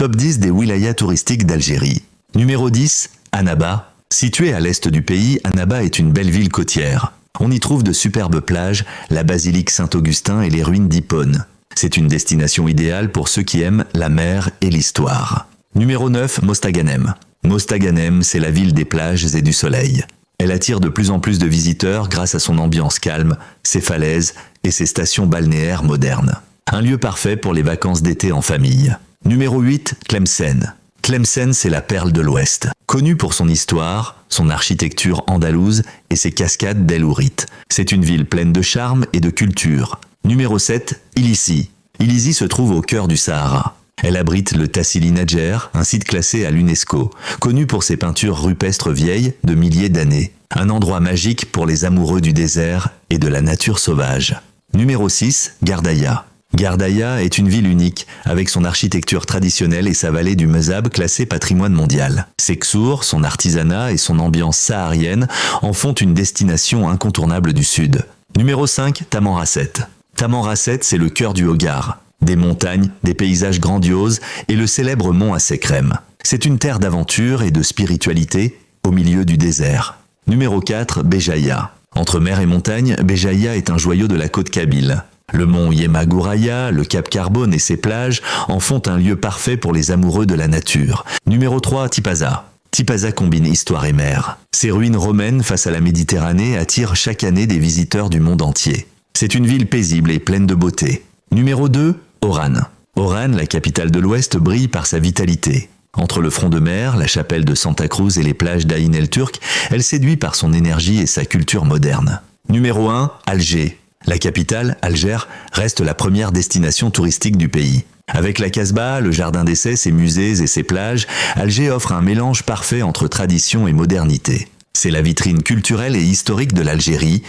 Top 10 des wilayas touristiques d'Algérie. Numéro 10, Annaba. Située à l'est du pays, Annaba est une belle ville côtière. On y trouve de superbes plages, la basilique Saint-Augustin et les ruines d'Hippone. C'est une destination idéale pour ceux qui aiment la mer et l'histoire. Numéro 9, Mostaganem. Mostaganem, c'est la ville des plages et du soleil. Elle attire de plus en plus de visiteurs grâce à son ambiance calme, ses falaises et ses stations balnéaires modernes. Un lieu parfait pour les vacances d'été en famille. Numéro 8, Tlemcen. Tlemcen, c'est la perle de l'Ouest. Connue pour son histoire, son architecture andalouse et ses cascades d'El Ourite. C'est une ville pleine de charme et de culture. Numéro 7, Ilissi. Ilissi se trouve au cœur du Sahara. Elle abrite le Tassili Nadjer, un site classé à l'UNESCO, connu pour ses peintures rupestres vieilles de milliers d'années. Un endroit magique pour les amoureux du désert et de la nature sauvage. Numéro 6, Gardaïa. Gardaïa est une ville unique, avec son architecture traditionnelle et sa vallée du Mezab classée patrimoine mondial. Ses ksours, son artisanat et son ambiance saharienne en font une destination incontournable du sud. Numéro 5, Tamanrasset. Tamanrasset, c'est le cœur du Hogar. Des montagnes, des paysages grandioses et le célèbre mont Assekrem. C'est une terre d'aventure et de spiritualité au milieu du désert. Numéro 4, Béjaïa. Entre mer et montagne, Béjaïa est un joyau de la côte kabyle. Le mont Yemagouraya, le Cap Carbone et ses plages en font un lieu parfait pour les amoureux de la nature. Numéro 3, Tipaza. Tipaza combine histoire et mer. Ses ruines romaines face à la Méditerranée attirent chaque année des visiteurs du monde entier. C'est une ville paisible et pleine de beauté. Numéro 2, Oran. Oran, la capitale de l'Ouest, brille par sa vitalité. Entre le front de mer, la chapelle de Santa Cruz et les plages d'Aïn el-Turk, elle séduit par son énergie et sa culture moderne. Numéro 1, Alger. La capitale, Alger, reste la première destination touristique du pays. Avec la Casbah, le jardin d'essai, ses musées et ses plages, Alger offre un mélange parfait entre tradition et modernité. C'est la vitrine culturelle et historique de l'Algérie,